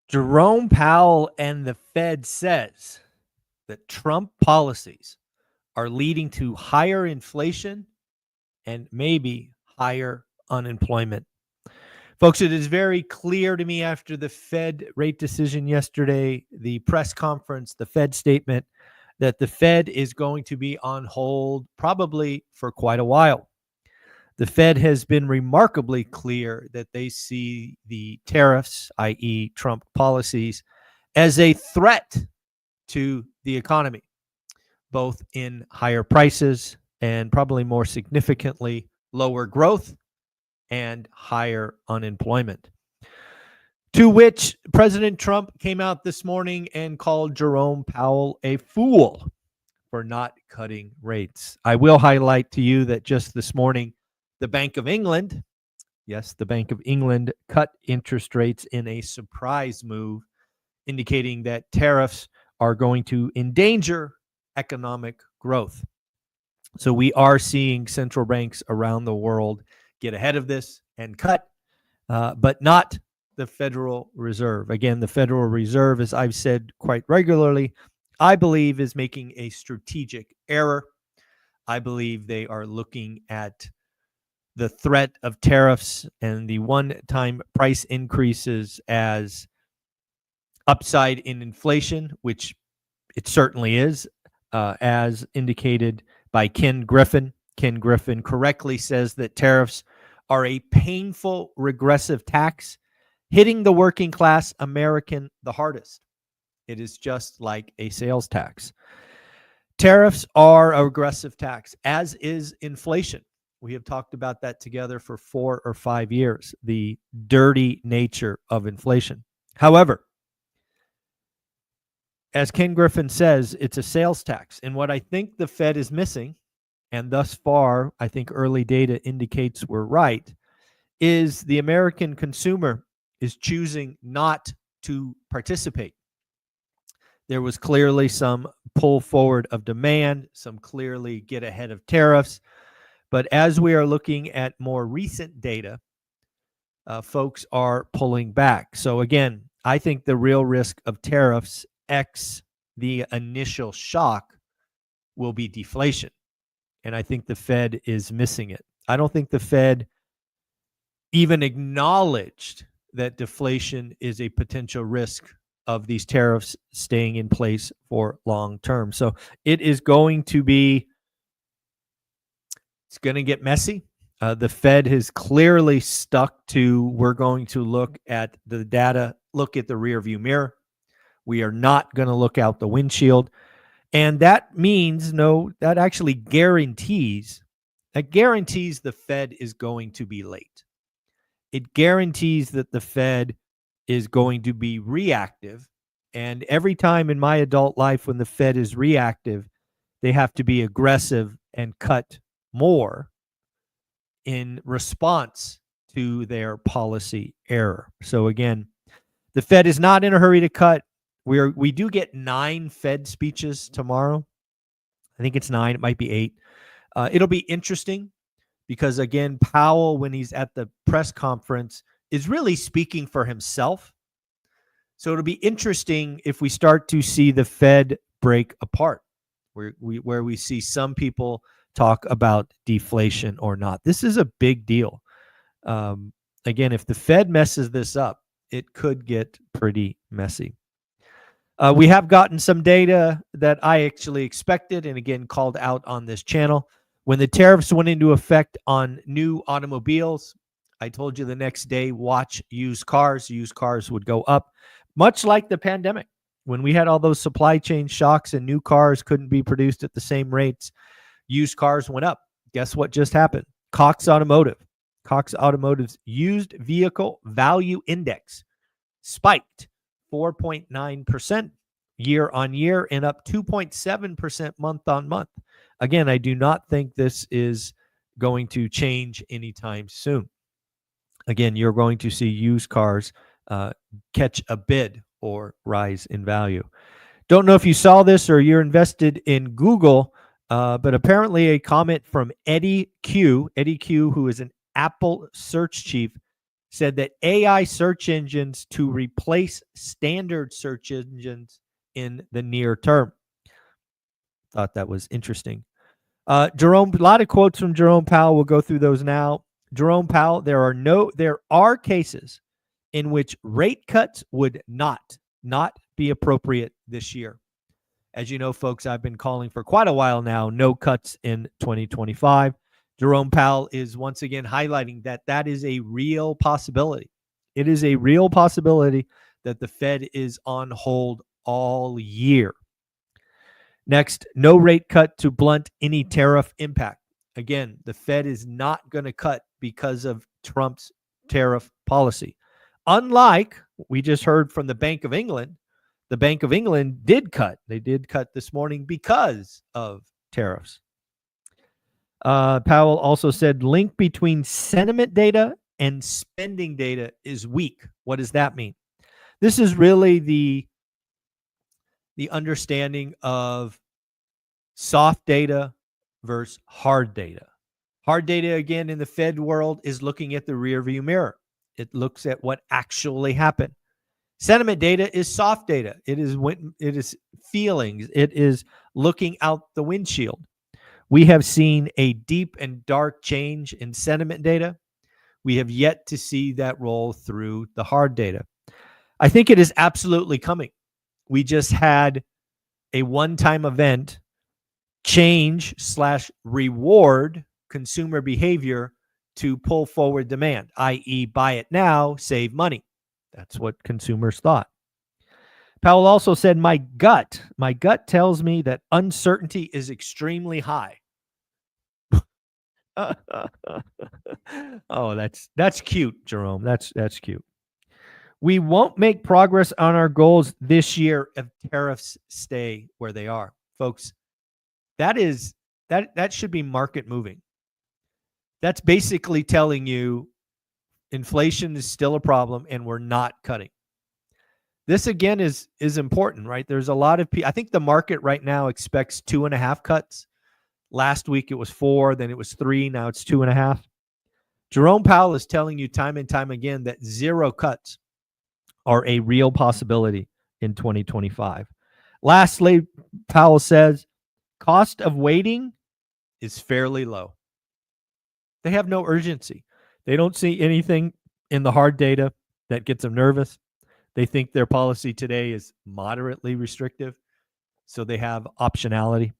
Jerome Powell and the Fed says that Trump policies are leading to higher inflation and maybe higher unemployment. Folks, it is very clear to me after the Fed rate decision yesterday, the press conference, the Fed statement, that the Fed is going to be on hold probably for quite a while. The Fed has been remarkably clear that they see the tariffs, i.e., Trump policies, as a threat to the economy, both in higher prices and probably more significantly lower growth and higher unemployment. To which President Trump came out this morning and called Jerome Powell a fool for not cutting rates. I will highlight to you that just this morning, the Bank of England, yes, the Bank of England cut interest rates in a surprise move, indicating that tariffs are going to endanger economic growth. So we are seeing central banks around the world get ahead of this and cut, but not the Federal Reserve. Again, the Federal Reserve, as I've said quite regularly, I believe is making a strategic error. I believe they are looking at the threat of tariffs and the one-time price increases as upside in inflation, which it certainly is, as indicated by Ken Griffin. Ken Griffin correctly says that tariffs are a painful regressive tax hitting the working class American the hardest. It is just like a sales tax. Tariffs are a regressive tax, as is inflation. We have talked about that together for 4 or 5 years, the dirty nature of inflation. However, as Ken Griffin says, it's a sales tax. And what I think the Fed is missing, and thus far, I think early data indicates we're right, is the American consumer is choosing not to participate. There was clearly some pull forward of demand, some clearly get ahead of tariffs. But as we are looking at more recent data, folks are pulling back. So again, I think the real risk of tariffs X the initial shock will be deflation. And I think the Fed is missing it. I don't think the Fed even acknowledged that deflation is a potential risk of these tariffs staying in place for long term. So it is going to be, it's going to get messy. The Fed has clearly stuck to, we're going to look at the data, look at the rear view mirror. We are not going to look out the windshield. And that means, that actually guarantees the Fed is going to be late. It guarantees that the Fed is going to be reactive. And every time in my adult life when the Fed is reactive, they have to be aggressive and cut more in response to their policy error. So again, the Fed is not in a hurry to cut. We do get 9 Fed speeches tomorrow. I think it's 9. It might be 8. It'll be interesting because, again, Powell, when he's at the press conference, is really speaking for himself. So it'll be interesting if we start to see the Fed break apart, where we see some people talk about deflation or not. This is a big deal. Again, if the Fed messes this up, it could get pretty messy. We have gotten some data that I actually expected and, again, called out on this channel. When the tariffs went into effect on new automobiles, I told you the next day, watch used cars. Used cars would go up, much like the pandemic. When we had all those supply chain shocks and new cars couldn't be produced at the same rates, used cars went up. Guess what just happened? Cox Automotive's used vehicle value index spiked 4.9% year on year and up 2.7% month on month. Again, I do not think this is going to change anytime soon. Again, you're going to see used cars catch a bid or rise in value. Don't know if you saw this or you're invested in Google, but apparently a comment from Eddie Q, who is an Apple search chief, said that AI search engines to replace standard search engines in the near term. Thought that was interesting. Jerome, a lot of quotes from Jerome Powell. We'll go through those now. Jerome Powell, there are cases in which rate cuts would not be appropriate this year. As you know, folks, I've been calling for quite a while now, no cuts in 2025. Jerome Powell is once again highlighting that is a real possibility. It is a real possibility that the Fed is on hold all year. Next, no rate cut to blunt any tariff impact. Again, the Fed is not going to cut because of Trump's tariff policy. Unlike we just heard from the Bank of England, the Bank of England did cut. They did cut this morning because of tariffs. Powell also said link between sentiment data and spending data is weak. What does that mean? This is really the understanding of soft data versus hard data. Hard data, again, in the Fed world is looking at the rearview mirror. It looks at what actually happened. Sentiment data is soft data. It is feelings. It is looking out the windshield. We have seen a deep and dark change in sentiment data. We have yet to see that roll through the hard data. I think it is absolutely coming. We just had a one-time event change/reward consumer behavior to pull forward demand, i.e. buy it now, save money. That's what consumers thought. Powell also said, my gut tells me that uncertainty is extremely high. Oh, that's cute, Jerome. That's cute. We won't make progress on our goals this year if tariffs stay where they are. Folks, that should be market moving. That's basically telling you inflation is still a problem and we're not cutting. This again is important, right? There's a lot of people. I think the market right now expects 2.5 cuts. Last week it was 4, then it was 3, now it's 2.5. Jerome Powell is telling you time and time again that 0 cuts are a real possibility in 2025. Lastly, Powell says cost of waiting is fairly low. They have no urgency. They don't see anything in the hard data that gets them nervous. They think their policy today is moderately restrictive, so they have optionality.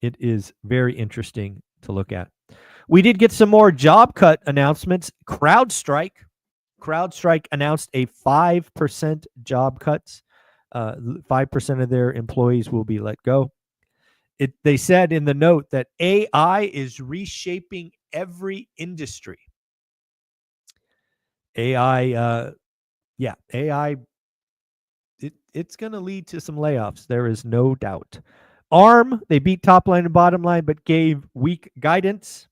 It is very interesting to look at. We did get some more job cut announcements. CrowdStrike announced a 5% job cuts. 5% of their employees will be let go. They said in the note that AI is reshaping every industry. AI, it's going to lead to some layoffs. There is no doubt. ARM, they beat top line and bottom line, but gave weak guidance.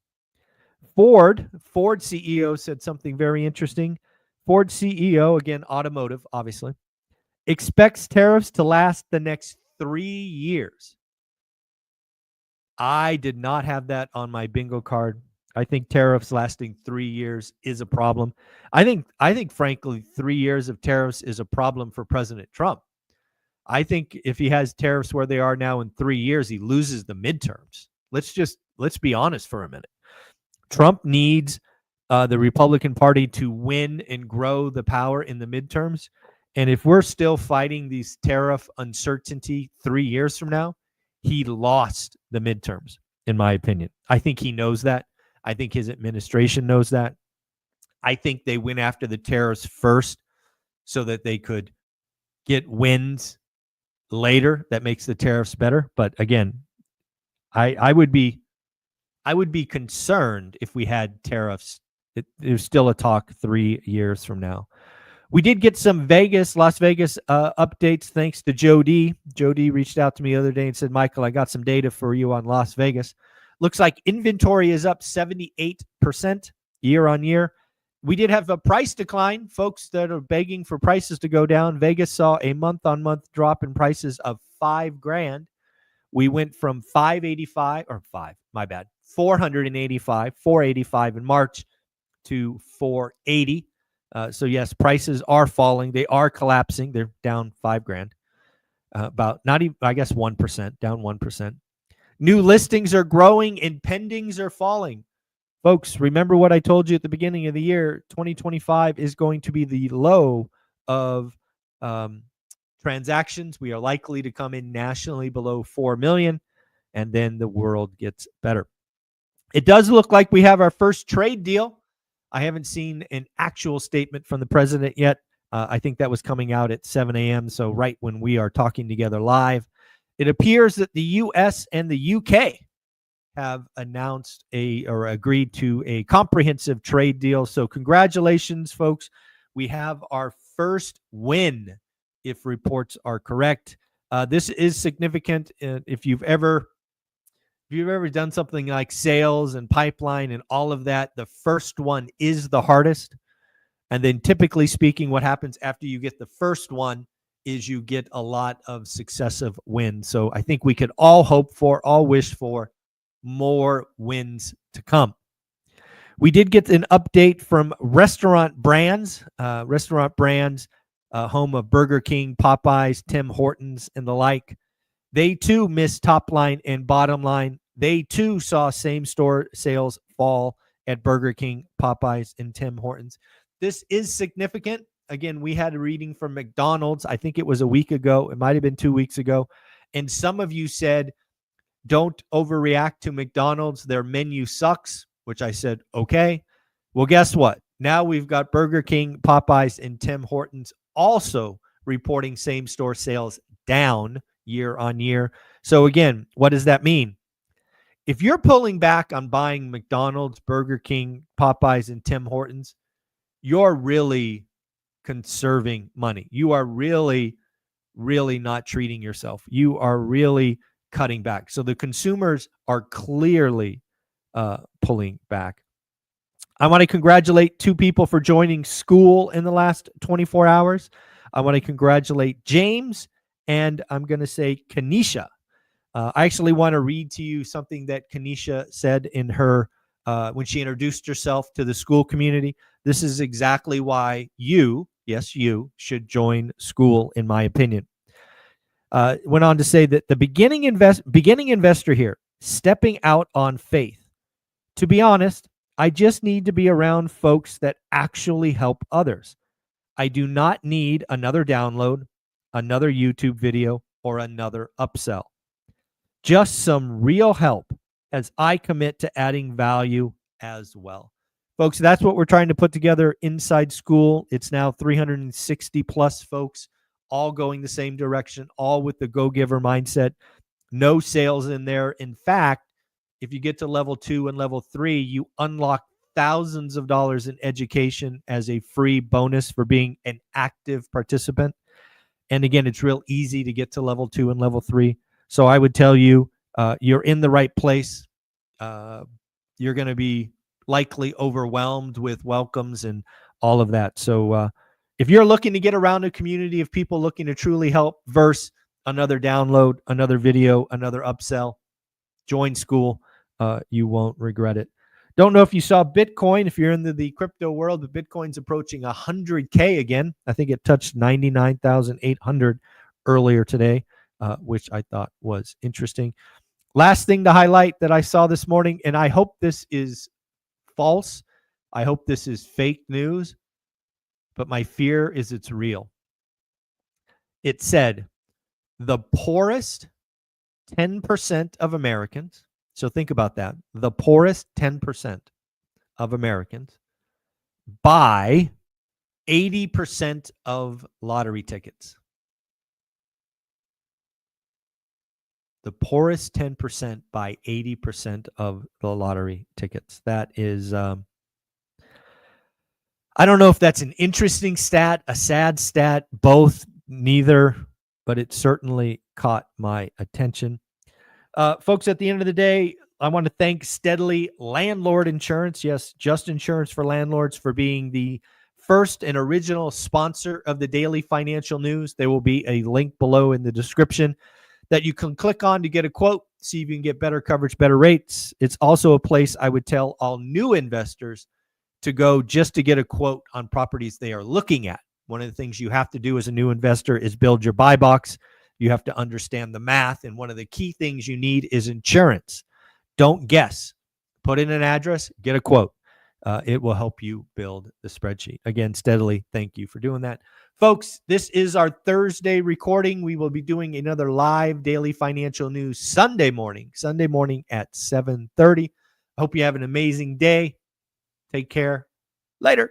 Ford CEO said something very interesting. Ford CEO, again, automotive, obviously, expects tariffs to last the next 3 years. I did not have that on my bingo card. I think tariffs lasting 3 years is a problem. I think frankly, 3 years of tariffs is a problem for President Trump. I think if he has tariffs where they are now in 3 years, he loses the midterms. Let's be honest for a minute. Trump needs the Republican Party to win and grow the power in the midterms. And if we're still fighting these tariff uncertainty 3 years from now, he lost the midterms, in my opinion. I think he knows that. I think his administration knows that. I think they went after the tariffs first so that they could get wins later that makes the tariffs better. But again, I would be concerned if we had tariffs. There's still a talk 3 years from now. We did get some Las Vegas updates thanks to Joe D. Joe D reached out to me the other day and said, Michael, I got some data for you on Las Vegas. Looks like inventory is up 78% year on year. We did have a price decline. Folks that are begging for prices to go down. Vegas saw a month-on-month drop in prices of $5,000. We went from 485 in March to 480. So yes, prices are falling. They are collapsing. They're down $5,000. About not even, I guess, 1%, down 1%. New listings are growing and pendings are falling. Folks, remember what I told you at the beginning of the year. 2025 is going to be the low of transactions. We are likely to come in nationally below 4 million, and then the world gets better. It does look like we have our first trade deal. I haven't seen an actual statement from the president yet. I think that was coming out at 7 a.m., so right when we are talking together live. It appears that the U.S. and the U.K. have announced or agreed to a comprehensive trade deal. So congratulations, folks. We have our first win, if reports are correct. This is significant. If you've ever done something like sales and pipeline and all of that, the first one is the hardest. And then typically speaking, what happens after you get the first one is you get a lot of successive wins. So I think we could all hope for, all wish for more wins to come. We did get an update from Restaurant Brands, home of Burger King, Popeyes, Tim Hortons, and the like. They too missed top line and bottom line. They too saw same-store sales fall at Burger King, Popeyes, and Tim Hortons. This is significant. Again, we had a reading from McDonald's. I think it was a week ago. It might have been 2 weeks ago. And some of you said, don't overreact to McDonald's. Their menu sucks, which I said, okay. Well, guess what? Now we've got Burger King, Popeyes, and Tim Hortons also reporting same-store sales down year on year. So again, what does that mean? If you're pulling back on buying McDonald's, Burger King, Popeyes, and Tim Hortons, you're really conserving money. You are really, really not treating yourself. You are really cutting back. So the consumers are clearly pulling back. I want to congratulate 2 people for joining school in the last 24 hours. I want to congratulate James and I'm going to say Kanisha. I actually want to read to you something that Kanisha said in her when she introduced herself to the school community. This is exactly why you, yes, you, should join school, in my opinion. Went on to say that the beginning investor here, stepping out on faith. To be honest, I just need to be around folks that actually help others. I do not need another download, another YouTube video, or another upsell. Just some real help as I commit to adding value as well. Folks, that's what we're trying to put together inside school. It's now 360 plus folks, all going the same direction, all with the go-giver mindset. No sales in there. In fact, if you get to level 2 and level 3, you unlock thousands of dollars in education as a free bonus for being an active participant. And again, it's real easy to get to level 2 and level 3. So I would tell you, you're in the right place. You're going to be likely overwhelmed with welcomes and all of that. So if you're looking to get around a community of people looking to truly help versus another download, another video, another upsell, join school. You won't regret it. Don't know if you saw Bitcoin, if you're into the crypto world, but Bitcoin's approaching 100K again. I think it touched 99,800 earlier today, which I thought was interesting. Last thing to highlight that I saw this morning, and I hope this is false. I hope this is fake news, but my fear is it's real. It said the poorest 10% of Americans, so think about that, the poorest 10% of Americans buy 80% of lottery tickets. The poorest 10% buy 80% of the lottery tickets. That is, I don't know if that's an interesting stat, a sad stat, both, neither, but it certainly caught my attention. Folks, at the end of the day, I want to thank Steadily Landlord Insurance. Yes, Just Insurance for Landlords, for being the first and original sponsor of the Daily Financial News. There will be a link below in the description that you can click on to get a quote, see if you can get better coverage, better rates. It's also a place I would tell all new investors to go just to get a quote on properties they are looking at. One of the things you have to do as a new investor is build your buy box. You have to understand the math. And one of the key things you need is insurance. Don't guess. Put in an address, get a quote. It will help you build the spreadsheet. Again, Steadily, thank you for doing that. Folks, this is our Thursday recording. We will be doing another live daily financial news Sunday morning at 7:30. I hope you have an amazing day. Take care. Later.